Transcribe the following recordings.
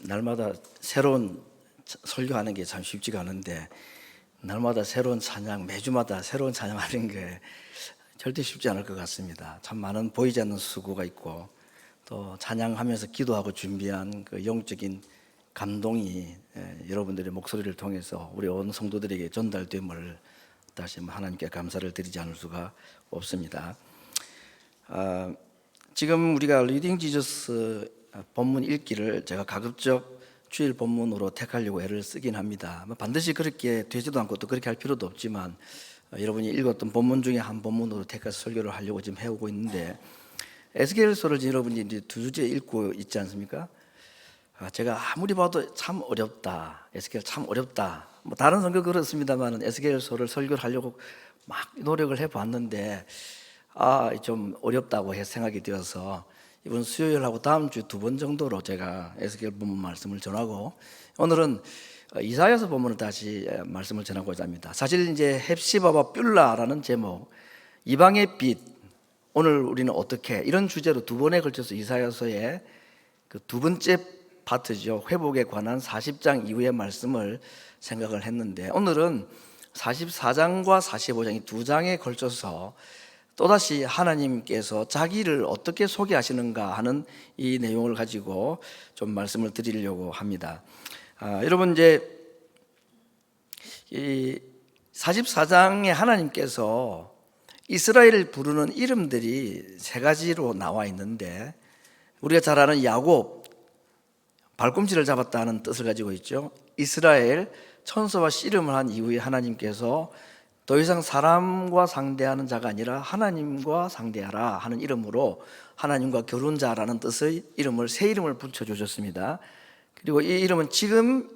날마다 새로운 설교하는 게 참 쉽지가 않은데, 날마다 새로운 찬양, 매주마다 새로운 찬양하는 게 절대 쉽지 않을 것 같습니다. 참 많은 보이지 않는 수고가 있고, 또 찬양하면서 기도하고 준비한 그 영적인 감동이 여러분들의 목소리를 통해서 우리 온 성도들에게 전달됨을 다시 한번 하나님께 감사를 드리지 않을 수가 없습니다. 지금 우리가 리딩 지저스 본문 읽기를 제가 가급적 주일 본문으로 택하려고 애를 쓰긴 합니다. 반드시 그렇게 되지도 않고 또 그렇게 할 필요도 없지만, 여러분이 읽었던 본문 중에 한 본문으로 택해서 설교를 하려고 지금 해오고 있는데, 에스겔서를 여러분이 이제 두 주째 읽고 있지 않습니까? 제가 아무리 봐도 참 어렵다, 에스겔 참 어렵다, 다른 성경 그렇습니다만 에스겔서를 설교를 하려고 막 노력을 해봤는데 좀 어렵다고 생각이 되어서 이번 수요일하고 다음 주 두 번 정도로 제가 에스겔 본문 말씀을 전하고, 오늘은 이사야서 본문을 다시 말씀을 전하고자 합니다. 사실 이제 헵시바와 뷸라라는 제목, 이방의 빛, 오늘 우리는 어떻게, 이런 주제로 두 번에 걸쳐서 이사야서의 그 두 번째 파트죠, 회복에 관한 40장 이후의 말씀을 생각을 했는데, 오늘은 44장과 45장 이 두 장에 걸쳐서 또다시 하나님께서 자기를 어떻게 소개하시는가 하는 이 내용을 가지고 좀 말씀을 드리려고 합니다. 여러분, 이제 이 44장에 하나님께서 이스라엘을 부르는 이름들이 세 가지로 나와 있는데, 우리가 잘 아는 야곱, 발꿈치를 잡았다는 뜻을 가지고 있죠. 이스라엘, 천사와 씨름을 한 이후에 하나님께서 더 이상 사람과 상대하는 자가 아니라 하나님과 상대하라 하는 이름으로 하나님과 겨룬자라는 뜻의 이름을, 새 이름을 붙여주셨습니다. 그리고 이 이름은 지금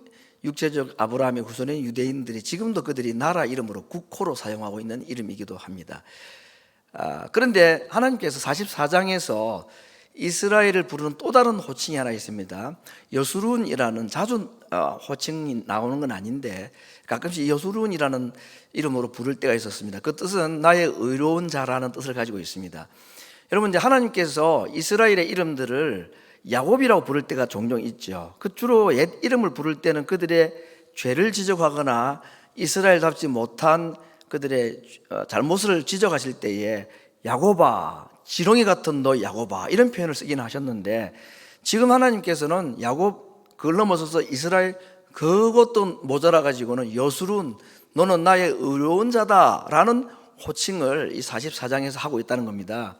육체적 아브라함의 후손인 유대인들이 지금도 그들이 나라 이름으로 국호로 사용하고 있는 이름이기도 합니다. 그런데 하나님께서 44장에서 이스라엘을 부르는 또 다른 호칭이 하나 있습니다. 여수룬이라는, 자주 호칭이 나오는 건 아닌데 가끔씩 여수룬이라는 이름으로 부를 때가 있었습니다. 그 뜻은 나의 의로운 자라는 뜻을 가지고 있습니다. 여러분, 이제 하나님께서 이스라엘의 이름들을 야곱이라고 부를 때가 종종 있죠. 그 주로 옛 이름을 부를 때는 그들의 죄를 지적하거나 이스라엘답지 못한 그들의 잘못을 지적하실 때에 야곱아, 지렁이 같은 너 야곱아, 이런 표현을 쓰긴 하셨는데, 지금 하나님께서는 야곱 그걸 넘어서서 이스라엘 그것도 모자라 가지고는 여수룬, 너는 나의 의로운 자다라는 호칭을 이 44장에서 하고 있다는 겁니다.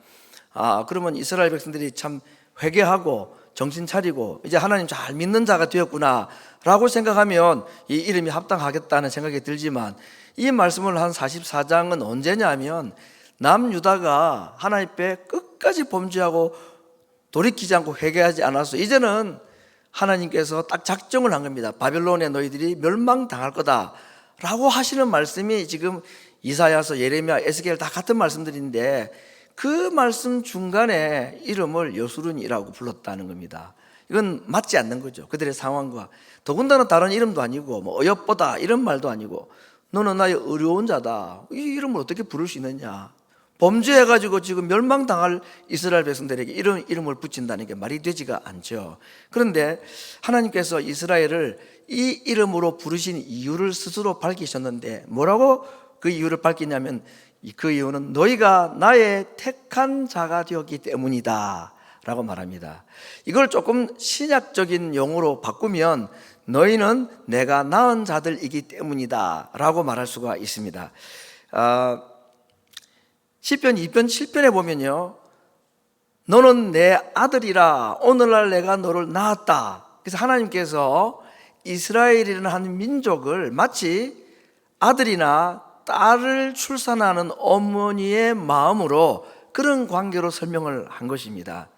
그러면 이스라엘 백성들이 참 회개하고 정신 차리고 이제 하나님 잘 믿는 자가 되었구나 라고 생각하면 이 이름이 합당하겠다는 생각이 들지만, 이 말씀을 한 44장은 언제냐면 남유다가 하나님 앞에 끝까지 범죄하고 돌이키지 않고 회개하지 않아서 이제는 하나님께서 딱 작정을 한 겁니다. 바벨론에 너희들이 멸망당할 거다 라고 하시는 말씀이 지금 이사야서, 예레미야, 에스겔 다 같은 말씀들인데, 그 말씀 중간에 이름을 여수룬이라고 불렀다는 겁니다. 이건 맞지 않는 거죠, 그들의 상황과. 더군다나 다른 이름도 아니고 어여쁘다 이런 말도 아니고, 너는 나의 의로운 자다, 이 이름을 어떻게 부를 수 있느냐, 범죄해가지고 지금 멸망당할 이스라엘 백성들에게 이런 이름을 붙인다는 게 말이 되지가 않죠. 그런데 하나님께서 이스라엘을 이 이름으로 부르신 이유를 스스로 밝히셨는데, 뭐라고 그 이유를 밝히냐면, 그 이유는 너희가 나의 택한 자가 되었기 때문이다 라고 말합니다. 이걸 조금 신약적인 용어로 바꾸면 너희는 내가 낳은 자들이기 때문이다 라고 말할 수가 있습니다. 시편 2편 7편에 보면요, 너는 내 아들이라, 오늘날 내가 너를 낳았다. 그래서 하나님께서 이스라엘이라는 한 민족을 마치 아들이나 딸을 출산하는 어머니의 마음으로, 그런 관계로 설명을 한 것입니다.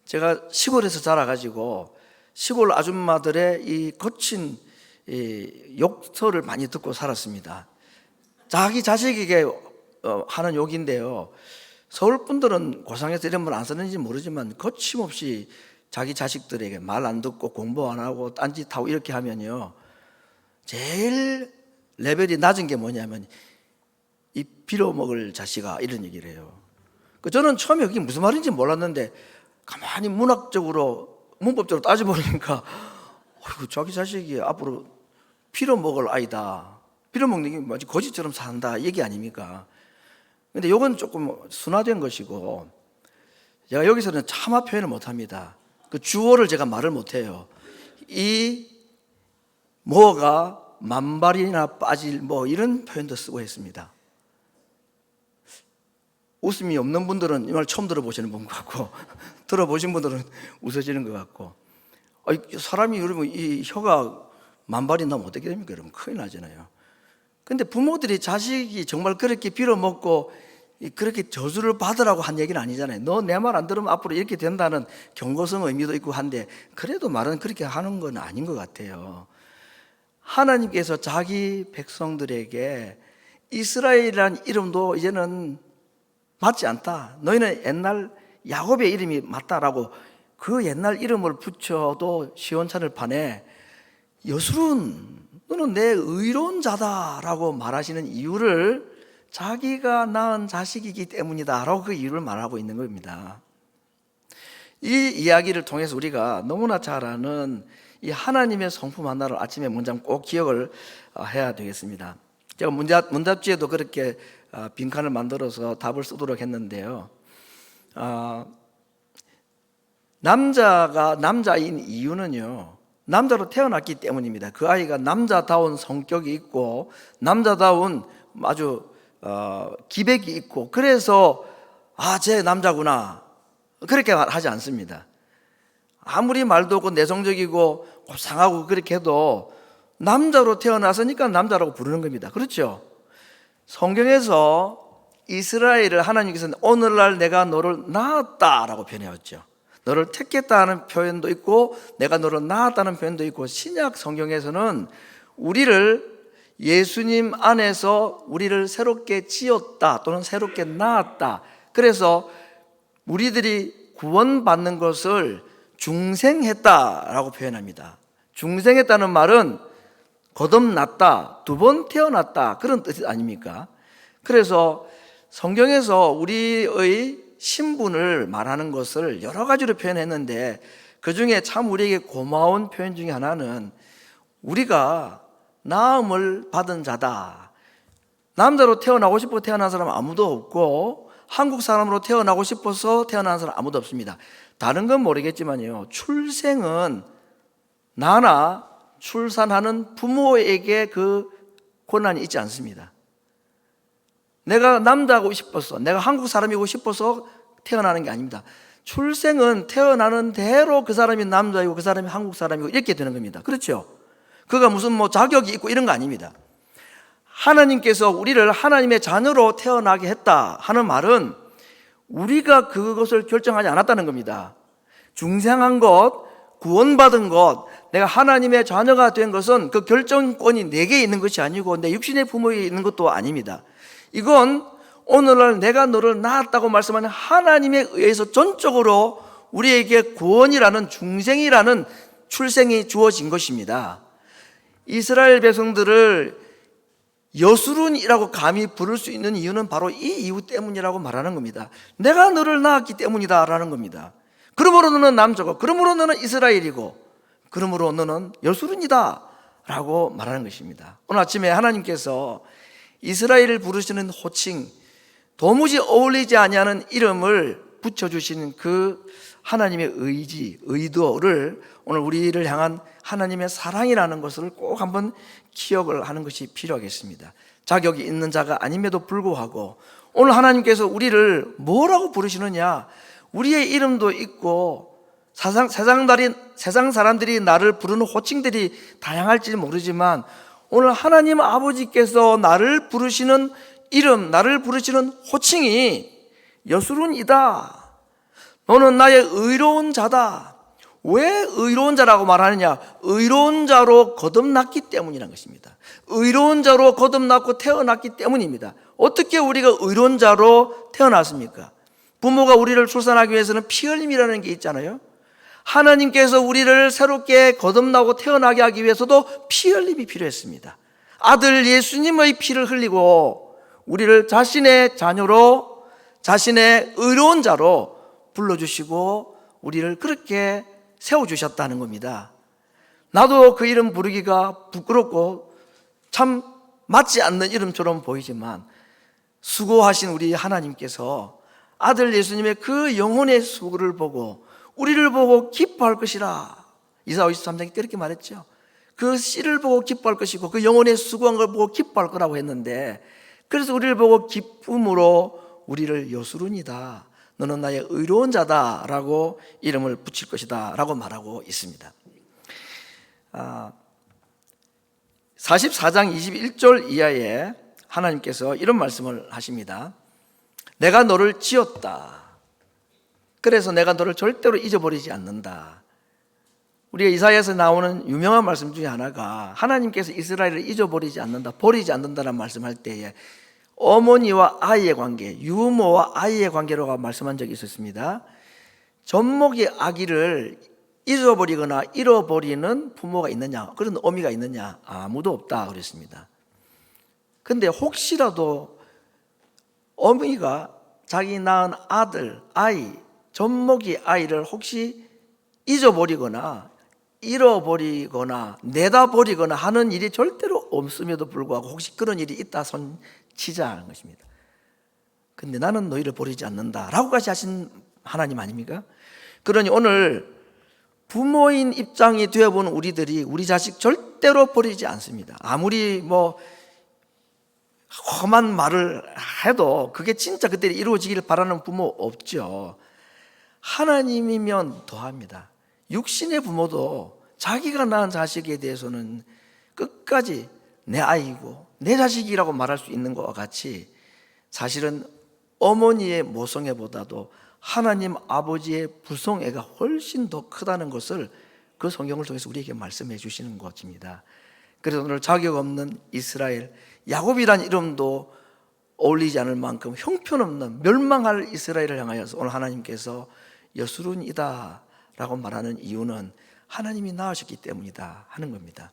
제가 시골에서 자라가지고 시골 아줌마들의 이 거친 욕설을 많이 듣고 살았습니다. 자기 자식에게 하는 욕인데요, 서울 분들은 고상해서 이런 말 안 쓰는지 모르지만 거침없이 자기 자식들에게 말 안 듣고 공부 안 하고 딴짓하고 이렇게 하면요, 제일 레벨이 낮은 게 뭐냐면 이 빌어먹을 자식아, 이런 얘기를 해요. 저는 처음에 그게 무슨 말인지 몰랐는데 가만히 문학적으로 문법적으로 따져보니까 자기 자식이 앞으로 빌어먹을 아이다, 빌어먹는 게 마치 거지처럼 산다 얘기 아닙니까? 근데 이건 조금 순화된 것이고, 제가 여기서는 차마 표현을 못합니다. 그 주어를 제가 말을 못해요. 이 뭐가 만발이나 빠질 뭐 이런 표현도 쓰고 했습니다. 웃음이 없는 분들은 이 말 처음 들어보시는 분 같고 들어보신 분들은 웃어지는 것 같고, 사람이 여러분 이 혀가 만발이 나면 어떻게 됩니까? 여러분 큰일 나잖아요. 근데 부모들이 자식이 정말 그렇게 빌어먹고 그렇게 저주를 받으라고 한 얘기는 아니잖아요. 너 내 말 안 들으면 앞으로 이렇게 된다는 경고성 의미도 있고 한데, 그래도 말은 그렇게 하는 건 아닌 것 같아요. 하나님께서 자기 백성들에게 이스라엘이라는 이름도 이제는 맞지 않다, 너희는 옛날 야곱의 이름이 맞다라고 그 옛날 이름을 붙여도 시원찮을 판에 여술은 너는 내 의로운 자다라고 말하시는 이유를 자기가 낳은 자식이기 때문이다 라고 그 이유를 말하고 있는 겁니다. 이 이야기를 통해서 우리가 너무나 잘 아는 이 하나님의 성품 하나를 아침에 문장 꼭 기억을 해야 되겠습니다. 제가 문답지에도 그렇게 빈칸을 만들어서 답을 쓰도록 했는데요, 남자가 남자인 이유는요, 남자로 태어났기 때문입니다. 그 아이가 남자다운 성격이 있고 남자다운 아주 기백이 있고, 그래서 쟤 남자구나 그렇게 하지 않습니다. 아무리 말도 없고 내성적이고 곱상하고 그렇게 해도 남자로 태어났으니까 남자라고 부르는 겁니다. 그렇죠? 성경에서 이스라엘을 하나님께서는 오늘날 내가 너를 낳았다라고 표현해왔죠. 너를 택했다는 표현도 있고 내가 너를 낳았다는 표현도 있고, 신약 성경에서는 우리를 예수님 안에서 우리를 새롭게 지었다 또는 새롭게 낳았다, 그래서 우리들이 구원받는 것을 중생했다라고 표현합니다. 중생했다는 말은 거듭났다, 두 번 태어났다 그런 뜻 아닙니까? 그래서 성경에서 우리의 신분을 말하는 것을 여러 가지로 표현했는데, 그 중에 참 우리에게 고마운 표현 중에 하나는 우리가 나음을 받은 자다. 남자로 태어나고 싶어 태어난 사람 아무도 없고 한국 사람으로 태어나고 싶어서 태어난 사람 아무도 없습니다. 다른 건 모르겠지만요, 출생은 나나 출산하는 부모에게 그 권한이 있지 않습니다. 내가 남자고 싶어서, 내가 한국 사람이고 싶어서 태어나는 게 아닙니다. 출생은 태어나는 대로 그 사람이 남자이고 그 사람이 한국 사람이고 이렇게 되는 겁니다. 그렇죠? 그가 무슨 자격이 있고 이런 거 아닙니다. 하나님께서 우리를 하나님의 자녀로 태어나게 했다 하는 말은 우리가 그것을 결정하지 않았다는 겁니다. 중생한 것, 구원받은 것, 내가 하나님의 자녀가 된 것은 그 결정권이 내게 있는 것이 아니고 내 육신의 부모에게 있는 것도 아닙니다. 이건 오늘날 내가 너를 낳았다고 말씀하는 하나님에 의해서 전적으로 우리에게 구원이라는, 중생이라는 출생이 주어진 것입니다. 이스라엘 백성들을 여수룬이라고 감히 부를 수 있는 이유는 바로 이 이유 때문이라고 말하는 겁니다. 내가 너를 낳았기 때문이다 라는 겁니다. 그러므로 너는 남자고, 그러므로 너는 이스라엘이고, 그러므로 너는 여수룬이다 라고 말하는 것입니다. 오늘 아침에 하나님께서 이스라엘을 부르시는 호칭, 도무지 어울리지 아니하는 이름을 붙여주시는 그 하나님의 의지, 의도를 오늘 우리를 향한 하나님의 사랑이라는 것을 꼭 한번 기억을 하는 것이 필요하겠습니다. 자격이 있는 자가 아님에도 불구하고 오늘 하나님께서 우리를 뭐라고 부르시느냐, 우리의 이름도 있고 세상 사람들이 나를 부르는 호칭들이 다양할지 모르지만 오늘 하나님 아버지께서 나를 부르시는 이름, 나를 부르시는 호칭이 여수룬이다. 너는 나의 의로운 자다. 왜 의로운 자라고 말하느냐? 의로운 자로 거듭났기 때문이라는 것입니다. 의로운 자로 거듭났고 태어났기 때문입니다. 어떻게 우리가 의로운 자로 태어났습니까? 부모가 우리를 출산하기 위해서는 피 흘림이라는 게 있잖아요. 하나님께서 우리를 새롭게 거듭나고 태어나게 하기 위해서도 피 흘림이 필요했습니다. 아들 예수님의 피를 흘리고 우리를 자신의 자녀로, 자신의 의로운 자로 불러주시고 우리를 그렇게 세워주셨다는 겁니다. 나도 그 이름 부르기가 부끄럽고 참 맞지 않는 이름처럼 보이지만 수고하신 우리 하나님께서 아들 예수님의 그 영혼의 수고를 보고 우리를 보고 기뻐할 것이라, 이사야 53장에 이렇게 말했죠. 그 씨를 보고 기뻐할 것이고 그 영혼의 수고한 걸 보고 기뻐할 거라고 했는데, 그래서 우리를 보고 기쁨으로 우리를 여수룬이다, 너는 나의 의로운 자다 라고 이름을 붙일 것이다 라고 말하고 있습니다. 44장 21절 이하에 하나님께서 이런 말씀을 하십니다. 내가 너를 지었다. 그래서 내가 너를 절대로 잊어버리지 않는다. 우리가 이사야에서 나오는 유명한 말씀 중에 하나가 하나님께서 이스라엘을 잊어버리지 않는다, 버리지 않는다는 말씀할 때에 어머니와 아이의 관계, 유모와 아이의 관계로 말씀한 적이 있었습니다. 젖먹이 아기를 잊어버리거나 잃어버리는 부모가 있느냐, 그런 어미가 있느냐? 아무도 없다 그랬습니다. 근데 혹시라도 어미가 자기 낳은 아들, 아이, 젖먹이 아이를 혹시 잊어버리거나 잃어버리거나 내다버리거나 하는 일이 절대로 없음에도 불구하고 혹시 그런 일이 있다 손 치자는 것입니다. 근데 나는 너희를 버리지 않는다 라고까지 하신 하나님 아닙니까? 그러니 오늘 부모인 입장이 되어보는 우리들이 우리 자식 절대로 버리지 않습니다. 아무리 험한 말을 해도 그게 진짜 그때 이루어지기를 바라는 부모 없죠. 하나님이면 더합니다. 육신의 부모도 자기가 낳은 자식에 대해서는 끝까지 내 아이고 내 자식이라고 말할 수 있는 것과 같이 사실은 어머니의 모성애보다도 하나님 아버지의 부성애가 훨씬 더 크다는 것을 그 성경을 통해서 우리에게 말씀해 주시는 것입니다. 그래서 오늘 자격 없는 이스라엘, 야곱이라는 이름도 어울리지 않을 만큼 형편없는 멸망할 이스라엘을 향하여서 오늘 하나님께서 여수룬이다 라고 말하는 이유는 하나님이 낳으셨기 때문이다 하는 겁니다.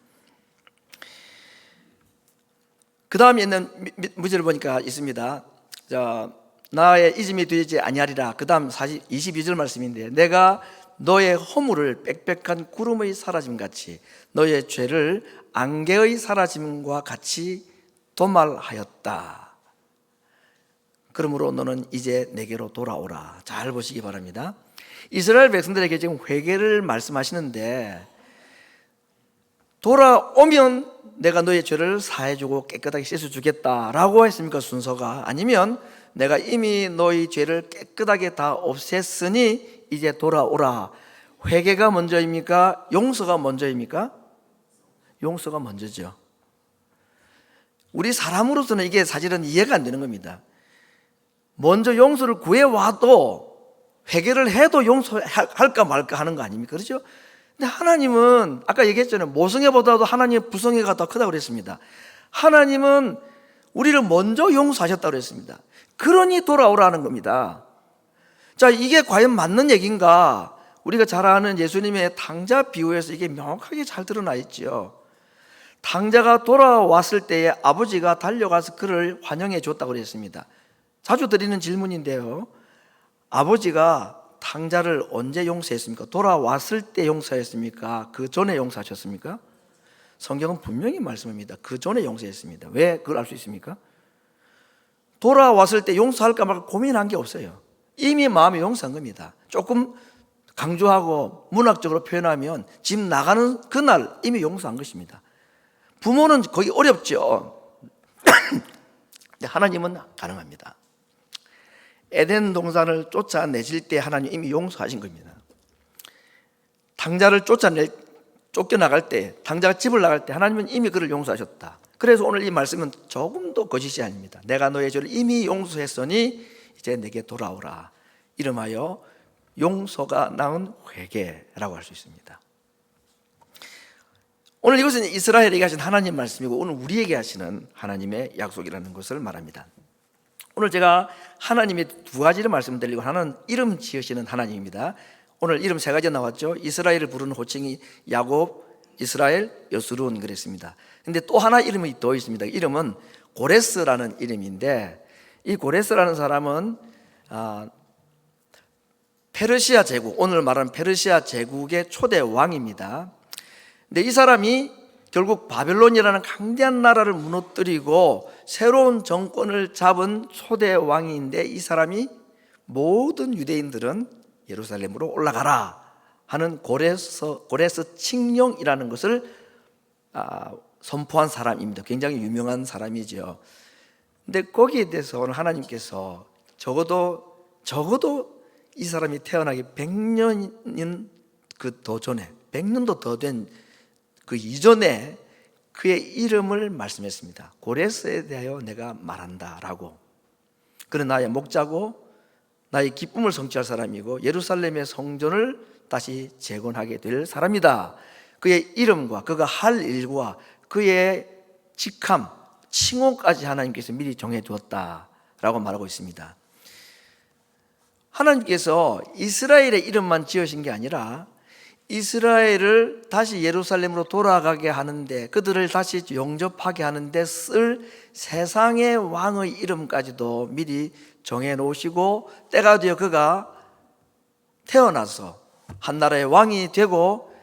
그 다음에 있는 문제를 보니까 있습니다. 나의 잊음이 되지 아니하리라. 그 다음 22절 말씀인데, 내가 너의 허물을 빽빽한 구름의 사라짐같이 너의 죄를 안개의 사라짐과 같이 도말하였다. 그러므로 너는 이제 내게로 돌아오라. 잘 보시기 바랍니다. 이스라엘 백성들에게 지금 회개를 말씀하시는데, 돌아오면 내가 너의 죄를 사해주고 깨끗하게 씻어주겠다라고 했습니까? 순서가. 아니면 내가 이미 너의 죄를 깨끗하게 다 없앴으니 이제 돌아오라. 회개가 먼저입니까? 용서가 먼저입니까? 용서가 먼저죠. 우리 사람으로서는 이게 사실은 이해가 안 되는 겁니다. 먼저 용서를 구해와도 회개를 해도 용서할까 말까 하는 거 아닙니까? 그렇죠? 근데 하나님은 아까 얘기했잖아요. 모성애보다도 하나님의 부성애가 더 크다고 그랬습니다. 하나님은 우리를 먼저 용서하셨다고 그랬습니다. 그러니 돌아오라는 겁니다. 자, 이게 과연 맞는 얘기인가? 우리가 잘 아는 예수님의 탕자 비유에서 이게 명확하게 잘 드러나 있죠. 탕자가 돌아왔을 때에 아버지가 달려가서 그를 환영해 줬다고 그랬습니다. 자주 드리는 질문인데요, 아버지가 탕자를 언제 용서했습니까? 돌아왔을 때 용서했습니까? 그 전에 용서하셨습니까? 성경은 분명히 말씀합니다. 그 전에 용서했습니다. 왜 그걸 알 수 있습니까? 돌아왔을 때 용서할까 말까 고민한 게 없어요. 이미 마음에 용서한 겁니다. 조금 강조하고 문학적으로 표현하면 집 나가는 그날 이미 용서한 것입니다. 부모는 거기 어렵죠. 근데 하나님은 가능합니다. 에덴 동산을 쫓아내실 때 하나님 이미 용서하신 겁니다. 탕자를 쫓겨나갈 때, 탕자가 집을 나갈 때 하나님은 이미 그를 용서하셨다. 그래서 오늘 이 말씀은 조금도 거짓이 아닙니다. 내가 너의 죄를 이미 용서했으니 이제 내게 돌아오라. 이름하여 용서가 낳은 회개라고 할 수 있습니다. 오늘 이것은 이스라엘에게 하신 하나님 말씀이고 오늘 우리에게 하시는 하나님의 약속이라는 것을 말합니다. 오늘 제가 하나님의 두 가지를 말씀드리고, 하나는 이름 지으시는 하나님입니다. 오늘 이름 세 가지 나왔죠. 이스라엘을 부르는 호칭이 야곱, 이스라엘, 여수룬 그랬습니다. 근데 또 하나 이름이 더 있습니다. 이름은 고레스라는 이름인데, 이 고레스라는 사람은 페르시아 제국, 오늘 말하는 페르시아 제국의 초대 왕입니다. 근데 이 사람이 결국 바벨론이라는 강대한 나라를 무너뜨리고 새로운 정권을 잡은 초대 왕인데, 이 사람이 모든 유대인들은 예루살렘으로 올라가라 하는 고레스 칙령이라는 것을 선포한 사람입니다. 굉장히 유명한 사람이죠. 근데 거기에 대해서 오늘 하나님께서 적어도 이 사람이 태어나기 100년인 그 더 전에, 100년도 더 된 그 이전에 그의 이름을 말씀했습니다. 고레스에 대하여 내가 말한다 라고. 그는 나의 목자고 나의 기쁨을 성취할 사람이고 예루살렘의 성전을 다시 재건하게 될 사람이다. 그의 이름과 그가 할 일과 그의 직함, 칭호까지 하나님께서 미리 정해두었다라고 말하고 있습니다. 하나님께서 이스라엘의 이름만 지으신 게 아니라 이스라엘을 다시 예루살렘으로 돌아가게 하는데, 그들을 다시 영접하게 하는데 쓸 세상의 왕의 이름까지도 미리 정해 놓으시고, 때가 되어 그가 태어나서 한 나라의 왕이 되고,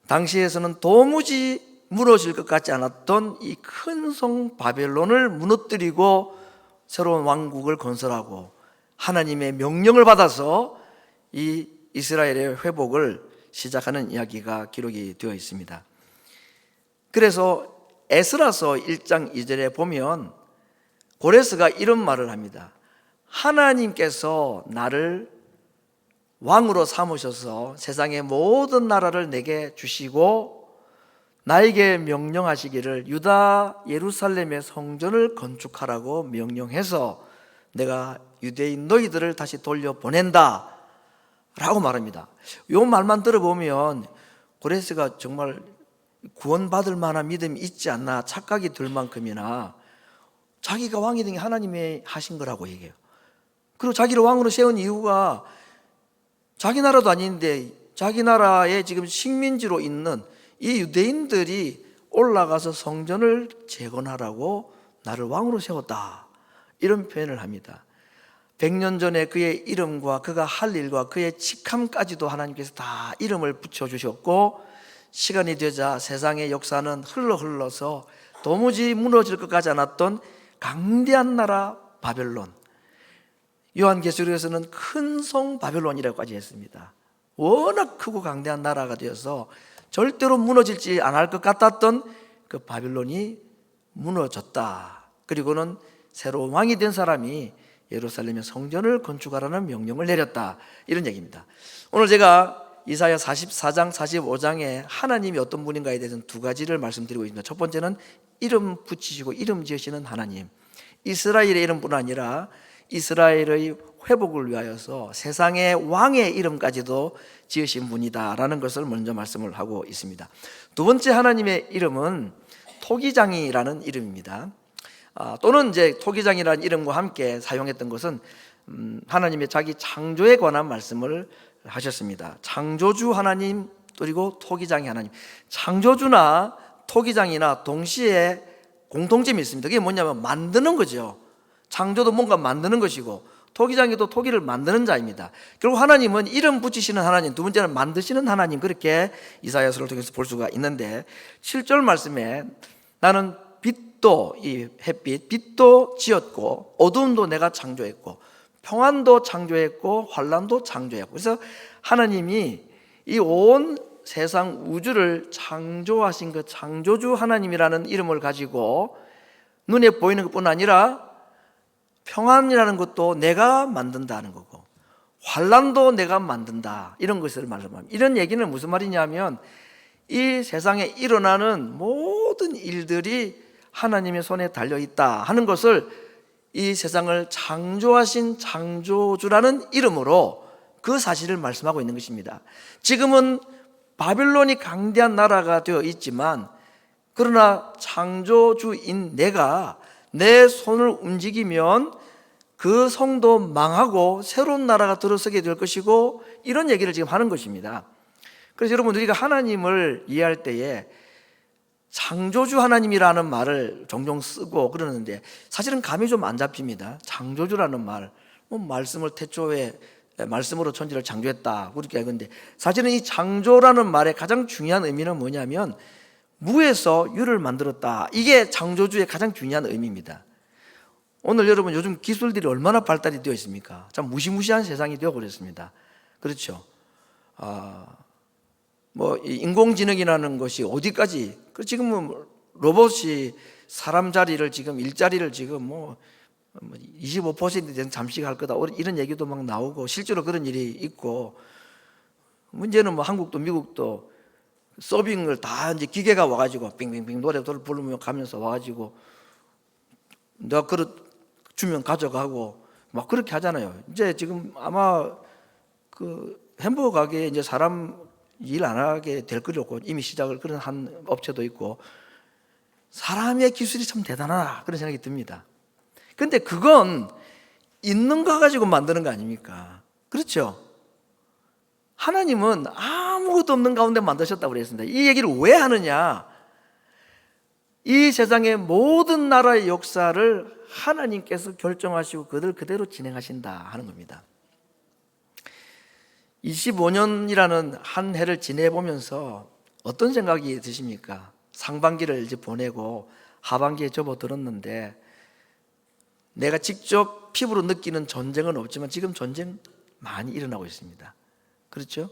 당시에서는 도무지 무너질 것 같지 않았던 이 큰 성 바벨론을 무너뜨리고 새로운 왕국을 건설하고 하나님의 명령을 받아서 이 이스라엘의 회복을 시작하는 이야기가 기록이 되어 있습니다. 그래서 에스라서 1장 2절에 보면 고레스가 이런 말을 합니다. 하나님께서 나를 왕으로 삼으셔서 세상의 모든 나라를 내게 주시고 나에게 명령하시기를 유다 예루살렘의 성전을 건축하라고 명령해서 내가 유대인 너희들을 다시 돌려보낸다 라고 말합니다. 이 말만 들어보면 고레스가 정말 구원받을 만한 믿음이 있지 않나 착각이 들 만큼이나 자기가 왕이 된 게 하나님이 하신 거라고 얘기해요. 그리고 자기를 왕으로 세운 이유가 자기 나라도 아닌데 자기 나라에 지금 식민지로 있는 이 유대인들이 올라가서 성전을 재건하라고 나를 왕으로 세웠다, 이런 표현을 합니다. 100년 전에 그의 이름과 그가 할 일과 그의 직함까지도 하나님께서 다 이름을 붙여주셨고, 시간이 되자 세상의 역사는 흘러서 도무지 무너질 것 같지 않았던 강대한 나라 바벨론, 요한계시록에서는 큰 성 바벨론이라고까지 했습니다. 워낙 크고 강대한 나라가 되어서 절대로 무너질지 않을 것 같았던 그 바벨론이 무너졌다. 그리고는 새로운 왕이 된 사람이 예루살렘의 성전을 건축하라는 명령을 내렸다, 이런 얘기입니다. 오늘 제가 이사야 44장 45장에 하나님이 어떤 분인가에 대해서는 두 가지를 말씀드리고 있습니다. 첫 번째는 이름 붙이시고 이름 지으시는 하나님, 이스라엘의 이름뿐 아니라 이스라엘의 회복을 위하여서 세상의 왕의 이름까지도 지으신 분이다라는 것을 먼저 말씀을 하고 있습니다. 두 번째 하나님의 이름은 토기장이라는 이름입니다. 또는 이제 토기장이라는 이름과 함께 사용했던 것은 하나님의 자기 창조에 관한 말씀을 하셨습니다. 창조주 하나님 그리고 토기장이 하나님. 창조주나 토기장이나 동시에 공통점이 있습니다. 그게 뭐냐면 만드는 거죠. 창조도 뭔가 만드는 것이고 토기장이도 토기를 만드는 자입니다. 결국 하나님은 이름 붙이시는 하나님, 두 번째는 만드시는 하나님, 그렇게 이사야서를 통해서 볼 수가 있는데 7절 말씀에 나는 빛도, 이 햇빛, 빛도 지었고 어두움도 내가 창조했고 평안도 창조했고 환란도 창조했고, 그래서 하나님이 이 온 세상 우주를 창조하신 그 창조주 하나님이라는 이름을 가지고 눈에 보이는 것뿐 아니라 평안이라는 것도 내가 만든다는 거고 환란도 내가 만든다, 이런 것을 말합니다. 이런 얘기는 무슨 말이냐면 이 세상에 일어나는 모든 일들이 하나님의 손에 달려있다 하는 것을 이 세상을 창조하신 창조주라는 이름으로 그 사실을 말씀하고 있는 것입니다. 지금은 바벨론이 강대한 나라가 되어 있지만 그러나 창조주인 내가 내 손을 움직이면 그 성도 망하고 새로운 나라가 들어서게 될 것이고, 이런 얘기를 지금 하는 것입니다. 그래서 여러분, 우리가 하나님을 이해할 때에 창조주 하나님이라는 말을 종종 쓰고 그러는데 사실은 감이 좀 안 잡힙니다. 창조주라는 말, 말씀을 태초에 말씀으로 천지를 창조했다 그렇게 하는데, 사실은 이 창조라는 말의 가장 중요한 의미는 뭐냐면 무에서 유를 만들었다. 이게 창조주의 가장 중요한 의미입니다. 오늘 여러분 요즘 기술들이 얼마나 발달이 되어 있습니까? 참 무시무시한 세상이 되어버렸습니다. 그렇죠? 뭐 인공지능이라는 것이 어디까지, 지금은 로봇이 사람 자리를 지금 일자리를 지금 뭐 25% 되는 잠식할 거다 이런 얘기도 막 나오고 실제로 그런 일이 있고, 문제는 뭐 한국도 미국도 서빙을 다 이제 기계가 와가지고 빙빙빙 노래를 부르며 가면서 와가지고 내가 그릇 주면 가져가고 막 그렇게 하잖아요. 이제 지금 아마 그 햄버거 가게에 이제 사람 일 안 하게 될 거라고 이미 시작을 그런 한 업체도 있고, 사람의 기술이 참 대단하다 그런 생각이 듭니다. 근데 그건 있는 거 가지고 만드는 거 아닙니까? 그렇죠? 하나님은 아무것도 없는 가운데 만드셨다고 그랬습니다. 이 얘기를 왜 하느냐? 이 세상의 모든 나라의 역사를 하나님께서 결정하시고 그들 그대로 진행하신다 하는 겁니다. 25년이라는 한 해를 지내보면서 어떤 생각이 드십니까? 상반기를 이제 보내고 하반기에 접어들었는데, 내가 직접 피부로 느끼는 전쟁은 없지만 지금 전쟁 많이 일어나고 있습니다. 그렇죠?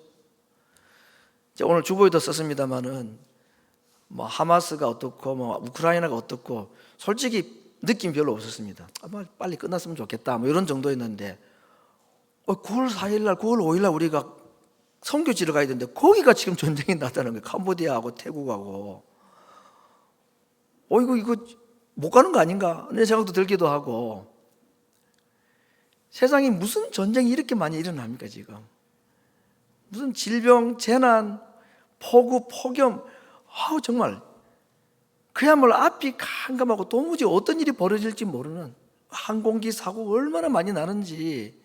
오늘 주보에도 썼습니다만은 뭐 하마스가 어떻고 뭐 우크라이나가 어떻고 솔직히 느낌 별로 없었습니다. 아마 빨리 끝났으면 좋겠다 뭐 이런 정도였는데, 9월 4일날 9월 5일날 우리가 선교 지러 가야 되는데 거기가 지금 전쟁이 났다는 거예요. 캄보디아하고 태국하고. 이거 못 가는 거 아닌가 이런 생각도 들기도 하고. 세상에 무슨 전쟁이 이렇게 많이 일어납니까 지금? 무슨 질병, 재난, 폭우, 폭염, 정말 그야말로 앞이 캄캄하고 도무지 어떤 일이 벌어질지 모르는, 항공기 사고 얼마나 많이 나는지.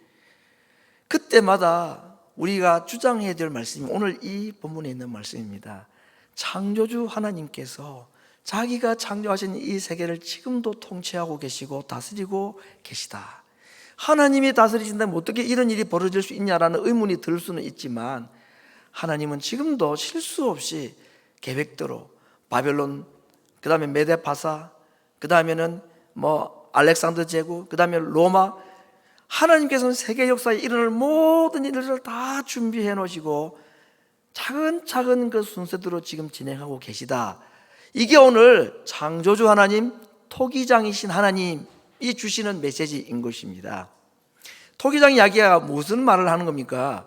그때마다 우리가 주장해야 될 말씀이 오늘 이 본문에 있는 말씀입니다. 창조주 하나님께서 자기가 창조하신 이 세계를 지금도 통치하고 계시고 다스리고 계시다. 하나님이 다스리신다면 어떻게 이런 일이 벌어질 수 있냐라는 의문이 들 수는 있지만, 하나님은 지금도 실수 없이 계획대로 바벨론, 그 다음에 메데파사, 그 다음에는 뭐 알렉산더 제국, 그 다음에 로마, 하나님께서는 세계 역사에 일어날 모든 일들을 다 준비해 놓으시고 차근차근 그 순서대로 지금 진행하고 계시다. 이게 오늘 창조주 하나님, 토기장이신 하나님이 주시는 메시지인 것입니다. 토기장 이야기가 무슨 말을 하는 겁니까?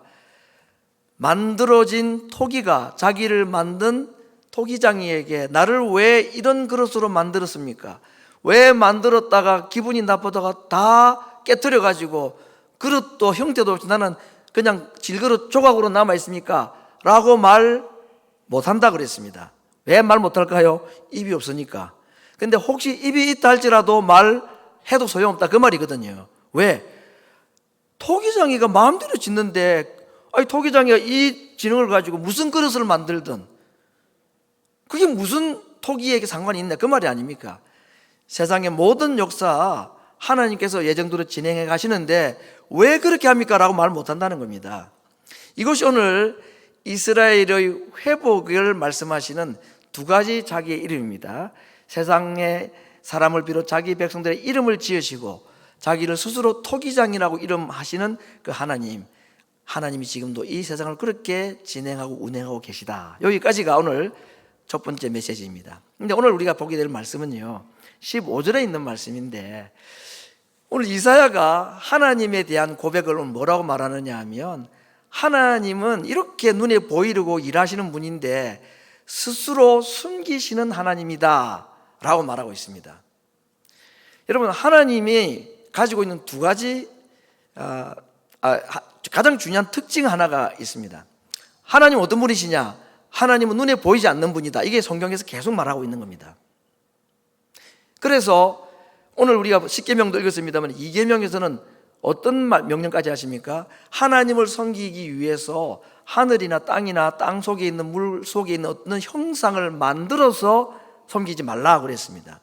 만들어진 토기가 자기를 만든 토기장이에게 나를 왜 이런 그릇으로 만들었습니까? 왜 만들었다가 기분이 나쁘다가 다 깨트려 가지고 그릇도 형태도 없이 나는 그냥 질그릇 조각으로 남아 있습니까? 라고 말 못한다 그랬습니다. 왜 말 못할까요? 입이 없으니까. 근데 혹시 입이 있다 할지라도 말해도 소용없다 그 말이거든요. 왜? 토기장이가 마음대로 짓는데, 토기장이가 이 지능을 가지고 무슨 그릇을 만들든 그게 무슨 토기에게 상관이 있나 그 말이 아닙니까? 세상의 모든 역사 하나님께서 예정대로 진행해 가시는데 왜 그렇게 합니까? 라고 말 못한다는 겁니다. 이것이 오늘 이스라엘의 회복을 말씀하시는 두 가지 자기의 이름입니다. 세상의 사람을 비롯 자기 백성들의 이름을 지으시고 자기를 스스로 토기장이라고 이름하시는 그 하나님, 하나님이 지금도 이 세상을 그렇게 진행하고 운행하고 계시다. 여기까지가 오늘 첫 번째 메시지입니다. 근데 오늘 우리가 보게 될 말씀은요 15절에 있는 말씀인데, 오늘 이사야가 하나님에 대한 고백을 뭐라고 말하느냐 하면, 하나님은 이렇게 눈에 보이려고 일하시는 분인데 스스로 숨기시는 하나님이다 라고 말하고 있습니다. 여러분, 하나님이 가지고 있는 두 가지 가장 중요한 특징 하나가 있습니다. 하나님 어떤 분이시냐? 하나님은 눈에 보이지 않는 분이다. 이게 성경에서 계속 말하고 있는 겁니다. 그래서 오늘 우리가 십계명도 읽었습니다만 2계명에서는 어떤 명령까지 하십니까? 하나님을 섬기기 위해서 하늘이나 땅이나 땅 속에 있는 물 속에 있는 어떤 형상을 만들어서 섬기지 말라 그랬습니다.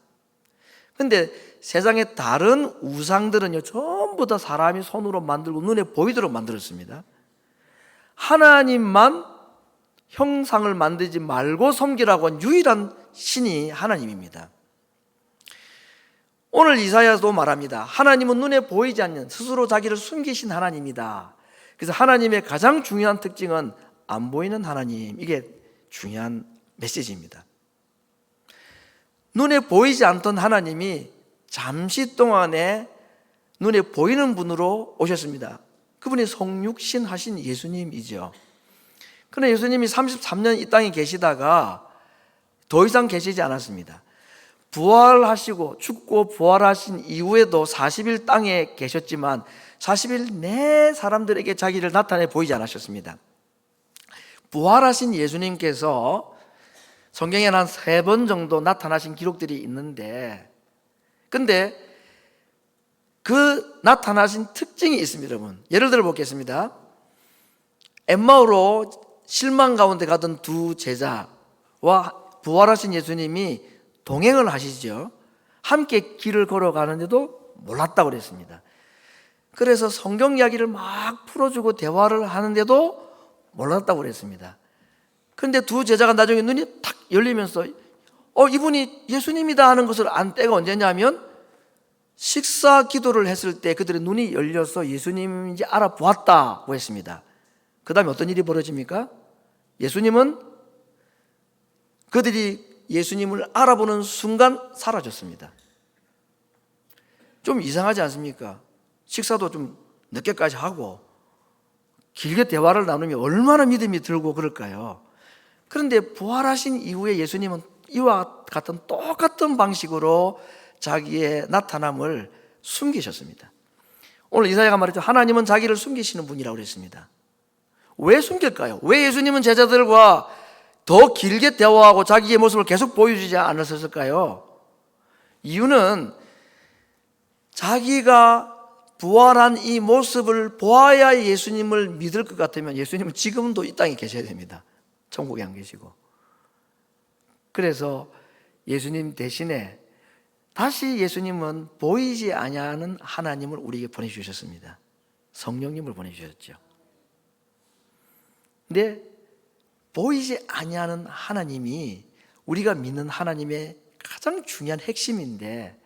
근데 세상의 다른 우상들은요, 전부 다 사람이 손으로 만들고 눈에 보이도록 만들었습니다. 하나님만 형상을 만들지 말고 섬기라고 한 유일한 신이 하나님입니다. 오늘 이사야도 말합니다. 하나님은 눈에 보이지 않는 스스로 자기를 숨기신 하나님이다. 그래서 하나님의 가장 중요한 특징은 안 보이는 하나님, 이게 중요한 메시지입니다. 눈에 보이지 않던 하나님이 잠시 동안에 눈에 보이는 분으로 오셨습니다. 그분이 성육신 하신 예수님이죠. 그런데 예수님이 33년 이 땅에 계시다가 더 이상 계시지 않았습니다. 부활하시고 죽고 부활하신 이후에도 40일 땅에 계셨지만 40일 내 사람들에게 자기를 나타내 보이지 않으셨습니다. 부활하신 예수님께서 성경에 한 3번 정도 나타나신 기록들이 있는데, 근데 그 나타나신 특징이 있습니다, 여러분. 예를 들어 보겠습니다. 엠마오로 실망 가운데 가던 두 제자와 부활하신 예수님이 동행을 하시죠. 함께 길을 걸어가는데도 몰랐다고 그랬습니다. 그래서 성경 이야기를 막 풀어주고 대화를 하는데도 몰랐다고 그랬습니다. 그런데 두 제자가 나중에 눈이 탁 열리면서 이분이 예수님이다 하는 것을 안 때가 언제냐면 식사 기도를 했을 때 그들의 눈이 열려서 예수님인지 알아보았다고 했습니다. 그 다음에 어떤 일이 벌어집니까? 예수님은 그들이 예수님을 알아보는 순간 사라졌습니다. 좀 이상하지 않습니까? 식사도 좀 늦게까지 하고 길게 대화를 나누면 얼마나 믿음이 들고 그럴까요? 그런데 부활하신 이후에 예수님은 이와 같은 똑같은 방식으로 자기의 나타남을 숨기셨습니다. 오늘 이사야가 말했죠. 하나님은 자기를 숨기시는 분이라고 그랬습니다. 왜 숨길까요? 왜 예수님은 제자들과 더 길게 대화하고 자기의 모습을 계속 보여주지 않았을까요? 이유는 자기가 부활한 이 모습을 보아야 예수님을 믿을 것 같으면 예수님은 지금도 이 땅에 계셔야 됩니다. 천국에 안 계시고. 그래서 예수님 대신에 다시 예수님은 보이지 아니하는 하나님을 우리에게 보내주셨습니다. 성령님을 보내주셨죠. 근데 보이지 아니하는 하나님이 우리가 믿는 하나님의 가장 중요한 핵심인데,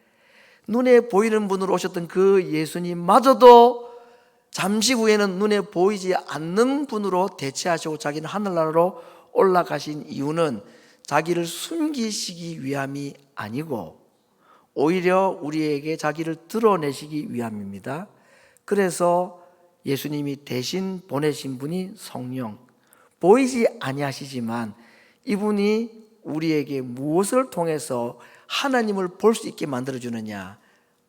눈에 보이는 분으로 오셨던 그 예수님마저도 잠시 후에는 눈에 보이지 않는 분으로 대체하시고 자기는 하늘나라로 올라가신 이유는 자기를 숨기시기 위함이 아니고 오히려 우리에게 자기를 드러내시기 위함입니다. 그래서 예수님이 대신 보내신 분이 성령, 보이지 아니하시지만 이분이 우리에게 무엇을 통해서 하나님을 볼 수 있게 만들어주느냐,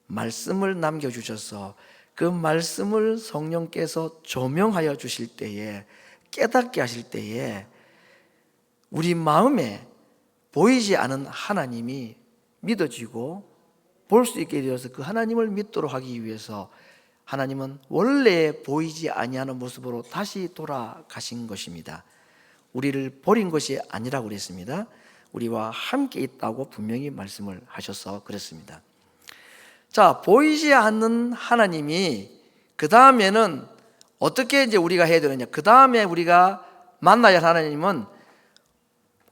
말씀을 남겨주셔서 그 말씀을 성령께서 조명하여 주실 때에, 깨닫게 하실 때에 우리 마음에 보이지 않은 하나님이 믿어지고 볼 수 있게 되어서 그 하나님을 믿도록 하기 위해서 하나님은 원래 보이지 아니하는 모습으로 다시 돌아가신 것입니다. 우리를 버린 것이 아니라고 그랬습니다. 우리와 함께 있다고 분명히 말씀을 하셔서 그랬습니다. 자, 보이지 않는 하나님이 그 다음에는 어떻게 이제 우리가 해야 되느냐? 그 다음에 우리가 만나야 할 하나님은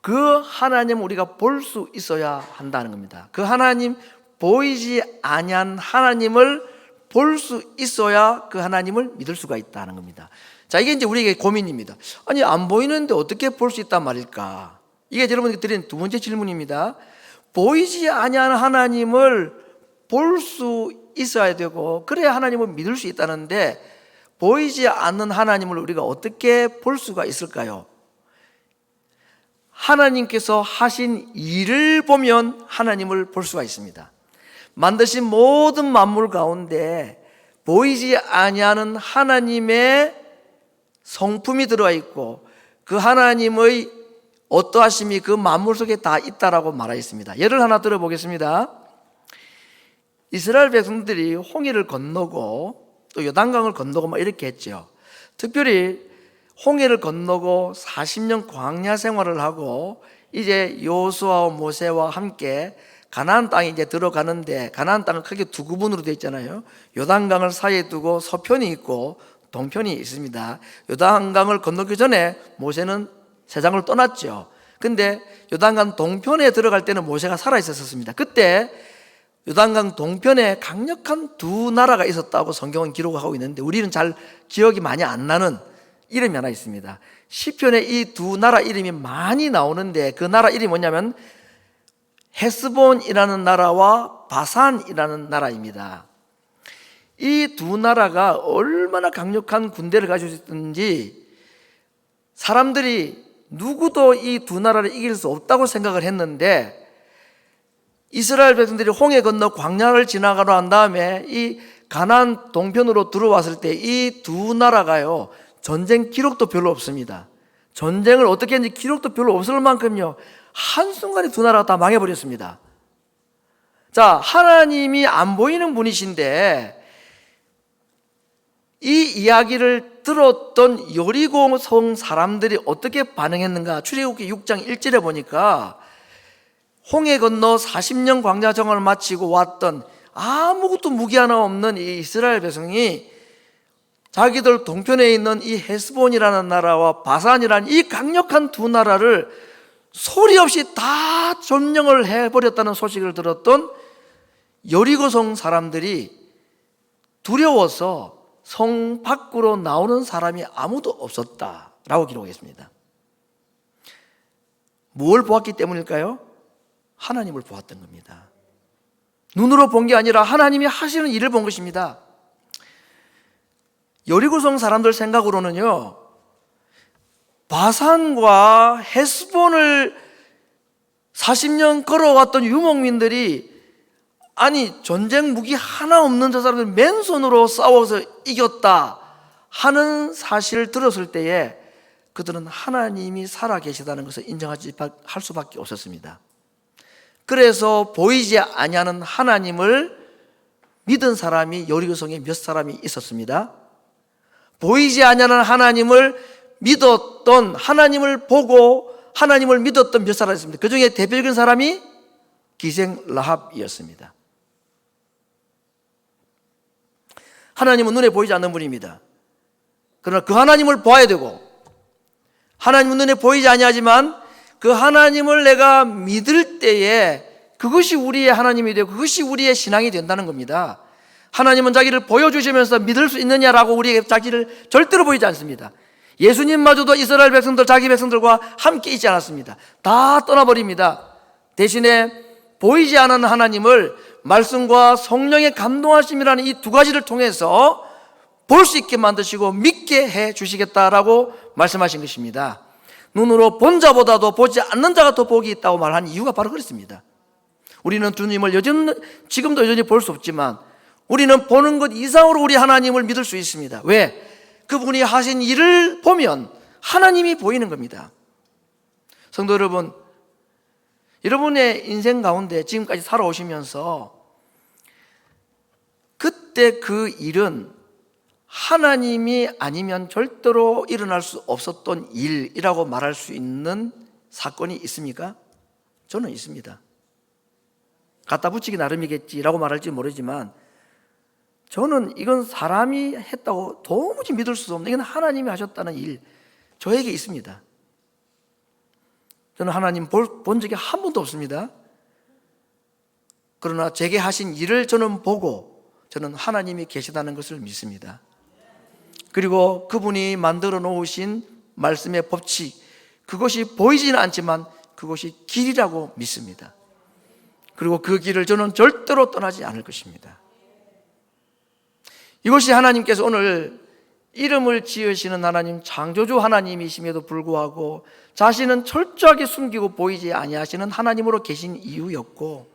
그 하나님을 우리가 볼 수 있어야 한다는 겁니다. 그 하나님, 보이지 아니한 하나님을 볼 수 있어야 그 하나님을 믿을 수가 있다는 겁니다. 자, 이게 이제 우리에게 고민입니다. 아니, 안 보이는데 어떻게 볼 수 있단 말일까? 이게 여러분께 드린 두 번째 질문입니다. 보이지 아니한 하나님을 볼 수 있어야 되고 그래야 하나님을 믿을 수 있다는데 보이지 않는 하나님을 우리가 어떻게 볼 수가 있을까요? 하나님께서 하신 일을 보면 하나님을 볼 수가 있습니다. 만드신 모든 만물 가운데 보이지 아니하는 하나님의 성품이 들어와 있고 그 하나님의 어떠하심이 그 만물 속에 다 있다라고 말하였습니다. 예를 하나 들어보겠습니다. 이스라엘 백성들이 홍해를 건너고 또 요단강을 건너고 막 이렇게 했죠. 특별히 홍해를 건너고 40년 광야 생활을 하고 이제 여호수아와 모세와 함께 가나안 땅에 이제 들어가는데, 가나안 땅은 크게 두 구분으로 되어 있잖아요. 요단강을 사이에 두고 서편이 있고 동편이 있습니다. 요단강을 건너기 전에 모세는 세상을 떠났죠. 근데 요단강 동편에 들어갈 때는 모세가 살아 있었습니다. 그때 요단강 동편에 강력한 두 나라가 있었다고 성경은 기록하고 있는데, 우리는 잘 기억이 많이 안 나는 이름이 하나 있습니다. 시편에 이 두 나라 이름이 많이 나오는데, 그 나라 이름이 뭐냐면 헤스본이라는 나라와 바산이라는 나라입니다. 이 두 나라가 얼마나 강력한 군대를 가지고 있었는지 사람들이 누구도 이 두 나라를 이길 수 없다고 생각을 했는데, 이스라엘 백성들이 홍해 건너 광야를 지나가려 한 다음에 이 가나안 동편으로 들어왔을 때 이 두 나라가요, 전쟁 기록도 별로 없습니다. 전쟁을 어떻게 했는지 기록도 별로 없을 만큼요, 한순간에 두 나라가 다 망해버렸습니다. 자, 하나님이 안 보이는 분이신데 이 이야기를 들었던 여리고 성 사람들이 어떻게 반응했는가? 출애굽기 6장 1절에 보니까 홍해 건너 40년 광야 생활을 마치고 왔던 아무것도 무기 하나 없는 이 이스라엘 백성이 자기들 동편에 있는 이 헤스본이라는 나라와 바산이라는 이 강력한 두 나라를 소리 없이 다 점령을 해버렸다는 소식을 들었던 여리고성 사람들이 두려워서 성 밖으로 나오는 사람이 아무도 없었다라고 기록했습니다. 뭘 보았기 때문일까요? 하나님을 보았던 겁니다. 눈으로 본 게 아니라 하나님이 하시는 일을 본 것입니다. 여리고성 사람들 생각으로는요, 바산과 헤스본을 40년 걸어왔던 유목민들이, 아니 전쟁 무기 하나 없는 저 사람들 맨손으로 싸워서 이겼다 하는 사실을 들었을 때에 그들은 하나님이 살아계시다는 것을 인정하지 할 수밖에 없었습니다. 그래서 보이지 아니하는 하나님을 믿은 사람이 여리고성에 몇 사람이 있었습니다. 보이지 아니하는 하나님을 믿었던, 하나님을 보고 하나님을 믿었던 몇 사람이 있습니다. 그 중에 대표적인 사람이 기생 라합이었습니다. 하나님은 눈에 보이지 않는 분입니다. 그러나 그 하나님을 봐야 되고, 하나님은 눈에 보이지 아니하지만 그 하나님을 내가 믿을 때에 그것이 우리의 하나님이 되고 그것이 우리의 신앙이 된다는 겁니다. 하나님은 자기를 보여주시면서 믿을 수 있느냐라고 우리에게 자기를 절대로 보이지 않습니다. 예수님마저도 이스라엘 백성들, 자기 백성들과 함께 있지 않았습니다. 다 떠나버립니다. 대신에 보이지 않는 하나님을 말씀과 성령의 감동하심이라는 이 두 가지를 통해서 볼 수 있게 만드시고 믿게 해 주시겠다라고 말씀하신 것입니다. 눈으로 본 자보다도 보지 않는 자가 더 복이 있다고 말한 이유가 바로 그렇습니다. 우리는 주님을 지금도 여전히 볼 수 없지만 우리는 보는 것 이상으로 우리 하나님을 믿을 수 있습니다. 왜? 그분이 하신 일을 보면 하나님이 보이는 겁니다. 성도 여러분, 여러분의 인생 가운데 지금까지 살아오시면서 그때 그 일은 하나님이 아니면 절대로 일어날 수 없었던 일이라고 말할 수 있는 사건이 있습니까? 저는 있습니다. 갖다 붙이기 나름이겠지라고 말할지 모르지만 저는 이건 사람이 했다고 도무지 믿을 수 없는, 이건 하나님이 하셨다는 일, 저에게 있습니다. 저는 하나님 본 적이 한 번도 없습니다. 그러나 제게 하신 일을 저는 보고 저는 하나님이 계시다는 것을 믿습니다. 그리고 그분이 만들어 놓으신 말씀의 법칙, 그것이 보이지는 않지만 그것이 길이라고 믿습니다. 그리고 그 길을 저는 절대로 떠나지 않을 것입니다. 이것이 하나님께서 오늘 이름을 지으시는 하나님, 창조주 하나님이심에도 불구하고 자신은 철저하게 숨기고 보이지 아니하시는 하나님으로 계신 이유였고,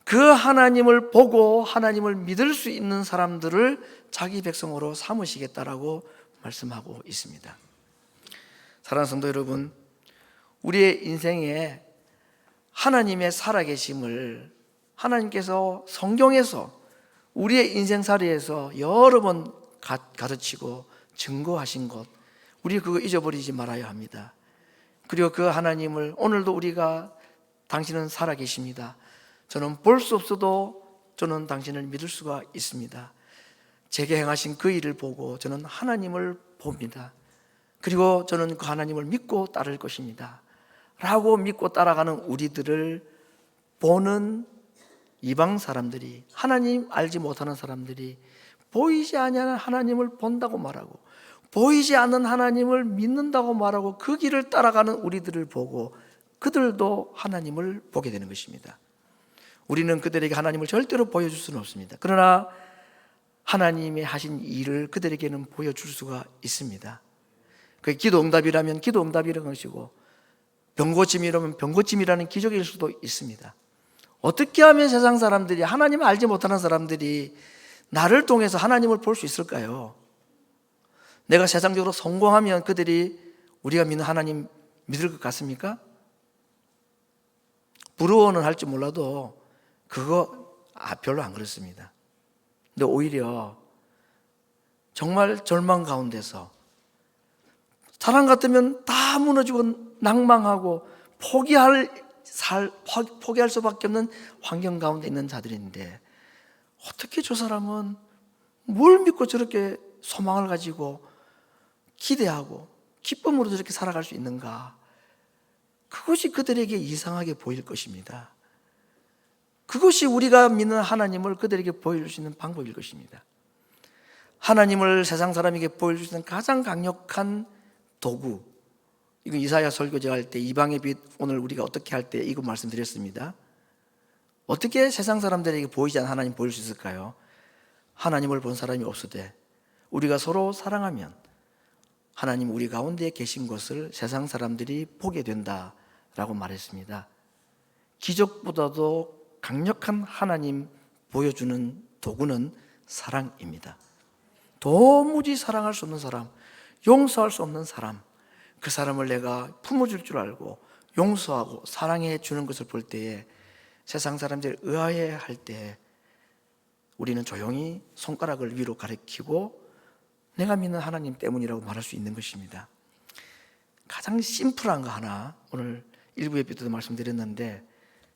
그 하나님을 보고 하나님을 믿을 수 있는 사람들을 자기 백성으로 삼으시겠다라고 말씀하고 있습니다. 사랑하는 성도 여러분, 우리의 인생에 하나님의 살아계심을 하나님께서 성경에서 우리의 인생살이에서 여러 번 가르치고 증거하신 것, 우리 그거 잊어버리지 말아야 합니다. 그리고 그 하나님을 오늘도 우리가 당신은 살아계십니다, 저는 볼 수 없어도 저는 당신을 믿을 수가 있습니다. 제게 행하신 그 일을 보고 저는 하나님을 봅니다. 그리고 저는 그 하나님을 믿고 따를 것입니다 라고 믿고 따라가는 우리들을 보는 이방 사람들이, 하나님 알지 못하는 사람들이 보이지 않는 하나님을 본다고 말하고 보이지 않는 하나님을 믿는다고 말하고 그 길을 따라가는 우리들을 보고 그들도 하나님을 보게 되는 것입니다. 우리는 그들에게 하나님을 절대로 보여줄 수는 없습니다. 그러나 하나님의 하신 일을 그들에게는 보여줄 수가 있습니다. 그게 기도 응답이라면 기도 응답이라는 것이고 병고침이라면 병고침이라는 기적일 수도 있습니다. 어떻게 하면 세상 사람들이, 하나님을 알지 못하는 사람들이 나를 통해서 하나님을 볼 수 있을까요? 내가 세상적으로 성공하면 그들이 우리가 믿는 하나님 믿을 것 같습니까? 부러워는 할지 몰라도 그거 별로 안 그렇습니다. 근데 오히려 정말 절망 가운데서 사람 같으면 다 무너지고 낭망하고 포기할 수밖에 없는 환경 가운데 있는 자들인데 어떻게 저 사람은 뭘 믿고 저렇게 소망을 가지고 기대하고 기쁨으로 저렇게 살아갈 수 있는가? 그것이 그들에게 이상하게 보일 것입니다. 그것이 우리가 믿는 하나님을 그들에게 보여줄 수 있는 방법일 것입니다. 하나님을 세상 사람에게 보여줄 수 있는 가장 강력한 도구, 이건 이사야 설교제 할 때 이방의 빛, 오늘 우리가 어떻게 할 때 이거 말씀드렸습니다. 어떻게 세상 사람들에게 보이지 않는 하나님 보일 수 있을까요? 하나님을 본 사람이 없으되 우리가 서로 사랑하면 하나님 우리 가운데 계신 것을 세상 사람들이 보게 된다라고 말했습니다. 기적보다도 강력한 하나님 보여주는 도구는 사랑입니다. 도무지 사랑할 수 없는 사람, 용서할 수 없는 사람, 그 사람을 내가 품어줄 줄 알고 용서하고 사랑해 주는 것을 볼 때에 세상 사람들이 의아해 할 때 우리는 조용히 손가락을 위로 가리키고 내가 믿는 하나님 때문이라고 말할 수 있는 것입니다. 가장 심플한 거 하나, 오늘 일부 예배 때도 말씀드렸는데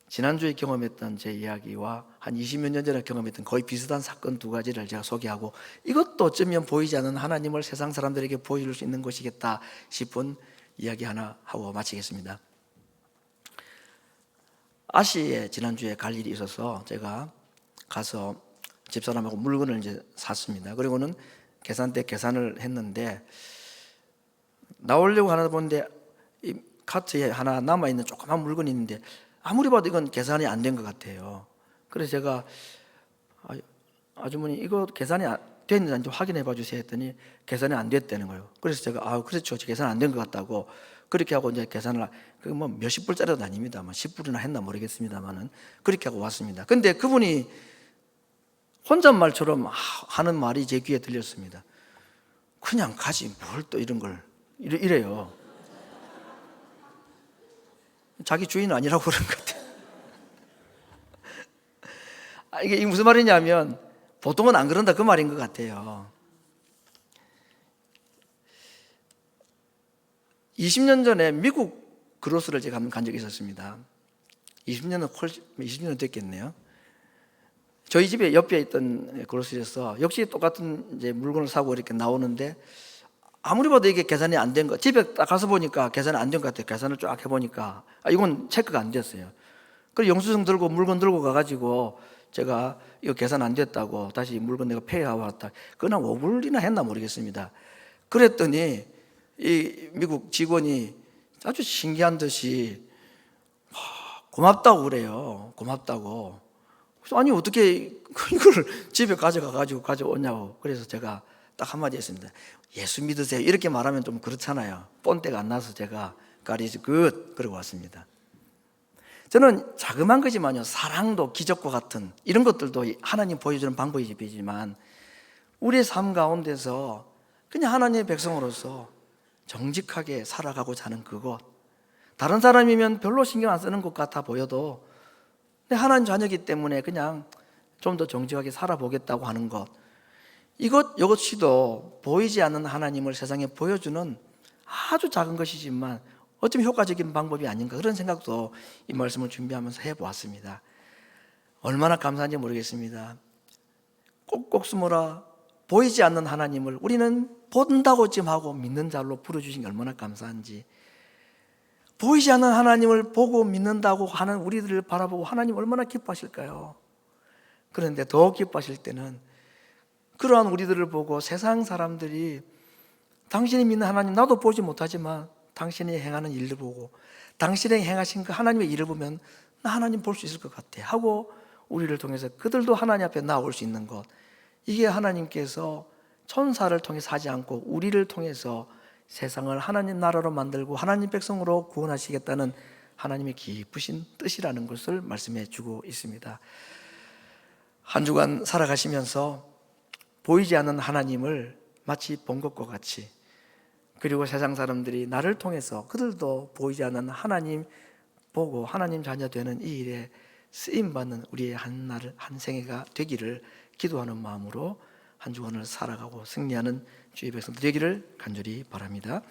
지난주에 경험했던 제 이야기와 한 20몇 년 전에 경험했던 거의 비슷한 사건 두 가지를 제가 소개하고 이것도 어쩌면 보이지 않는 하나님을 세상 사람들에게 보여줄 수 있는 것이겠다 싶은 이야기 하나 하고 마치겠습니다. 아시에 지난주에 갈 일이 있어서 제가 가서 집사람하고 물건을 이제 샀습니다. 그리고는 계산대 계산을 했는데 나오려고 하나 보는데 이 카트에 하나 남아있는 조그만 물건이 있는데 아무리 봐도 이건 계산이 안 된 것 같아요. 그래서 제가 아주머니 이거 계산이 됐는지 확인해 봐 주세요 했더니 계산이 안 됐다는 거예요. 그래서 제가 그렇죠, 계산 안 된 것 같다고 그렇게 하고 이제 계산을 뭐 몇십 불짜리도 아닙니다. 10불이나 했나 모르겠습니다만은 그렇게 하고 왔습니다. 근데 그분이 혼잣말처럼 하는 말이 제 귀에 들렸습니다. 그냥 가지 뭘 또 이런 걸 이래요. 자기 주인은 아니라고 그런 것 같아요. 이게 무슨 말이냐면 보통은 안 그런다 그 말인 것 같아요. 20년 전에 미국 그로스를 제가 한번 간 적이 있었습니다. 20년은 됐겠네요. 저희 집에 옆에 있던 그로스에서 역시 똑같은 이제 물건을 사고 이렇게 나오는데 아무리 봐도 이게 계산이 안 된 거, 집에 딱 가서 보니까 계산이 안 된 것 같아요. 계산을 쫙 해보니까 이건 체크가 안 됐어요. 그래서 영수증 들고 물건 들고 가가지고 제가 이거 계산 안 됐다고 다시 물건 내가 페이하고 왔다. 그나 5불이나 했나 모르겠습니다. 그랬더니 이 미국 직원이 아주 신기한 듯이 고맙다고 그래요. 고맙다고. 그래서 아니 어떻게 이걸 집에 가져가가지고 가져오냐고. 그래서 제가 딱 한마디 했습니다. 예수 믿으세요. 이렇게 말하면 좀 그렇잖아요. 본때가 안 나서 제가 God is good 그러고 왔습니다. 저는 자그만 거지만요, 사랑도 기적과 같은 이런 것들도 하나님 보여주는 방법이지만 우리의 삶 가운데서 그냥 하나님의 백성으로서 정직하게 살아가고자 하는 그것, 다른 사람이면 별로 신경 안 쓰는 것 같아 보여도 하나님 자녀이기 때문에 그냥 좀 더 정직하게 살아보겠다고 하는 것, 이것이도 보이지 않는 하나님을 세상에 보여주는 아주 작은 것이지만 어쩌면 효과적인 방법이 아닌가 그런 생각도 이 말씀을 준비하면서 해보았습니다. 얼마나 감사한지 모르겠습니다. 꼭꼭 숨어라. 보이지 않는 하나님을 우리는 본다고 지금 하고 믿는 자로 부르주신 게 얼마나 감사한지. 보이지 않는 하나님을 보고 믿는다고 하는 우리들을 바라보고 하나님 얼마나 기뻐하실까요? 그런데 더 기뻐하실 때는 그러한 우리들을 보고 세상 사람들이 당신이 믿는 하나님, 나도 보지 못하지만 당신이 행하는 일을 보고 당신이 행하신 그 하나님의 일을 보면 나 하나님 볼 수 있을 것 같아 하고 우리를 통해서 그들도 하나님 앞에 나올 수 있는 것, 이게 하나님께서 천사를 통해서 하지 않고 우리를 통해서 세상을 하나님 나라로 만들고 하나님 백성으로 구원하시겠다는 하나님의 기쁘신 뜻이라는 것을 말씀해 주고 있습니다. 한 주간 살아가시면서 보이지 않는 하나님을 마치 본 것과 같이, 그리고 세상 사람들이 나를 통해서 그들도 보이지 않는 하나님 보고 하나님 자녀 되는 이 일에 쓰임받는 우리의 한 날, 한 생애가 되기를 기도하는 마음으로 한 주간을 살아가고 승리하는 주의 백성들 되기를 간절히 바랍니다.